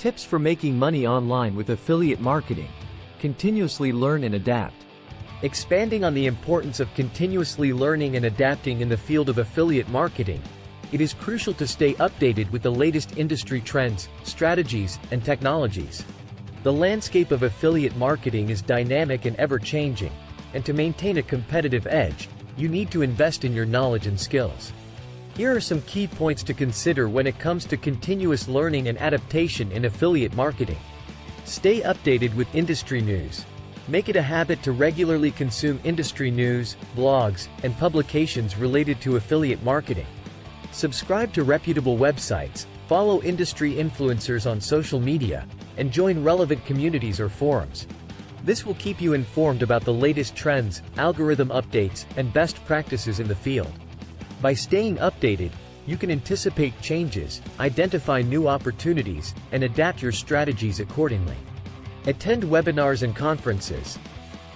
Tips for making money online with affiliate marketing. Continuously learn and adapt. Expanding on the importance of continuously learning and adapting in the field of affiliate marketing, it is crucial to stay updated with the latest industry trends, strategies, and technologies. The landscape of affiliate marketing is dynamic and ever-changing, and to maintain a competitive edge, you need to invest in your knowledge and skills. Here are some key points to consider when it comes to continuous learning and adaptation in affiliate marketing. Stay updated with industry news. Make it a habit to regularly consume industry news, blogs, and publications related to affiliate marketing. Subscribe to reputable websites, follow industry influencers on social media, and join relevant communities or forums. This will keep you informed about the latest trends, algorithm updates, and best practices in the field. By staying updated, you can anticipate changes, identify new opportunities, and adapt your strategies accordingly. Attend webinars and conferences.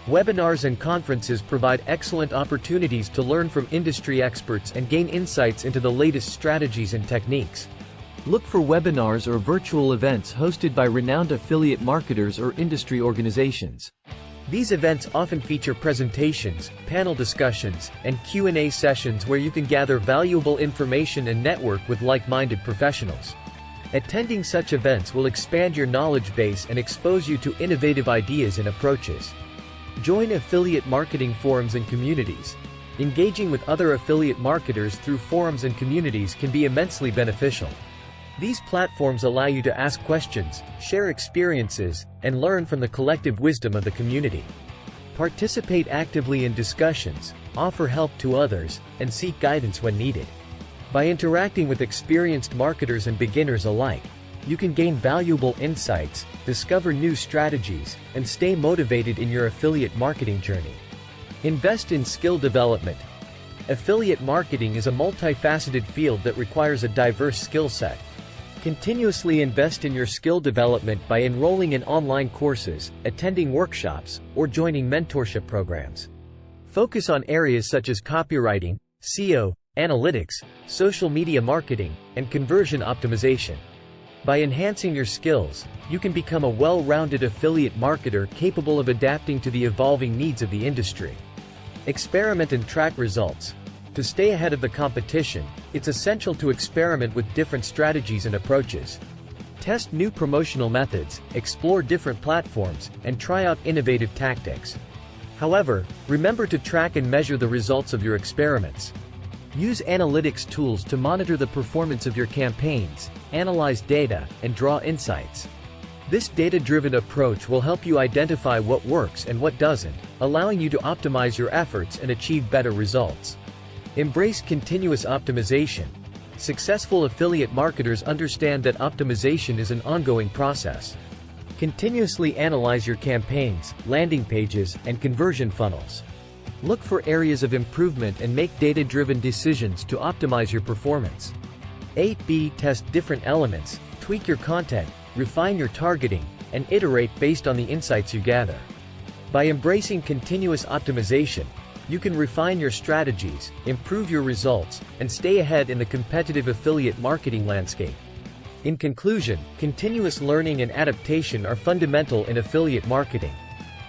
Webinars and conferences provide excellent opportunities to learn from industry experts and gain insights into the latest strategies and techniques. Look for webinars or virtual events hosted by renowned affiliate marketers or industry organizations. These events often feature presentations, panel discussions, and Q&A sessions where you can gather valuable information and network with like-minded professionals. Attending such events will expand your knowledge base and expose you to innovative ideas and approaches. Join affiliate marketing forums and communities. Engaging with other affiliate marketers through forums and communities can be immensely beneficial. These platforms allow you to ask questions, share experiences, and learn from the collective wisdom of the community. Participate actively in discussions, offer help to others, and seek guidance when needed. By interacting with experienced marketers and beginners alike, you can gain valuable insights, discover new strategies, and stay motivated in your affiliate marketing journey. Invest in skill development. Affiliate marketing is a multifaceted field that requires a diverse skill set. Continuously invest in your skill development by enrolling in online courses, attending workshops, or joining mentorship programs. Focus on areas such as copywriting, SEO, analytics, social media marketing, and conversion optimization. By enhancing your skills, you can become a well-rounded affiliate marketer capable of adapting to the evolving needs of the industry. Experiment and track results. To stay ahead of the competition, it's essential to experiment with different strategies and approaches. Test new promotional methods, explore different platforms, and try out innovative tactics. However, remember to track and measure the results of your experiments. Use analytics tools to monitor the performance of your campaigns, analyze data, and draw insights. This data-driven approach will help you identify what works and what doesn't, allowing you to optimize your efforts and achieve better results. Embrace continuous optimization. Successful affiliate marketers understand that optimization is an ongoing process. Continuously analyze your campaigns, landing pages, and conversion funnels. Look for areas of improvement and make data-driven decisions to optimize your performance. 8B Test different elements, tweak your content, refine your targeting, and iterate based on the insights you gather. By embracing continuous optimization, you can refine your strategies, improve your results, and stay ahead in the competitive affiliate marketing landscape. In conclusion, continuous learning and adaptation are fundamental in affiliate marketing.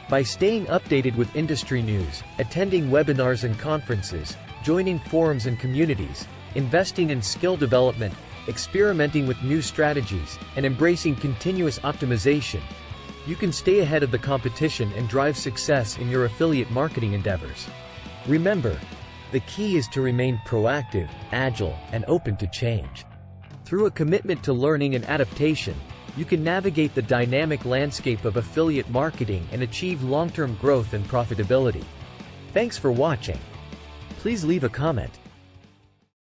By staying updated with industry news, attending webinars and conferences, joining forums and communities, investing in skill development, experimenting with new strategies, and embracing continuous optimization, you can stay ahead of the competition and drive success in your affiliate marketing endeavors. Remember, the key is to remain proactive, agile, and open to change. Through a commitment to learning and adaptation, you can navigate the dynamic landscape of affiliate marketing and achieve long-term growth and profitability. Thanks for watching. Please leave a comment.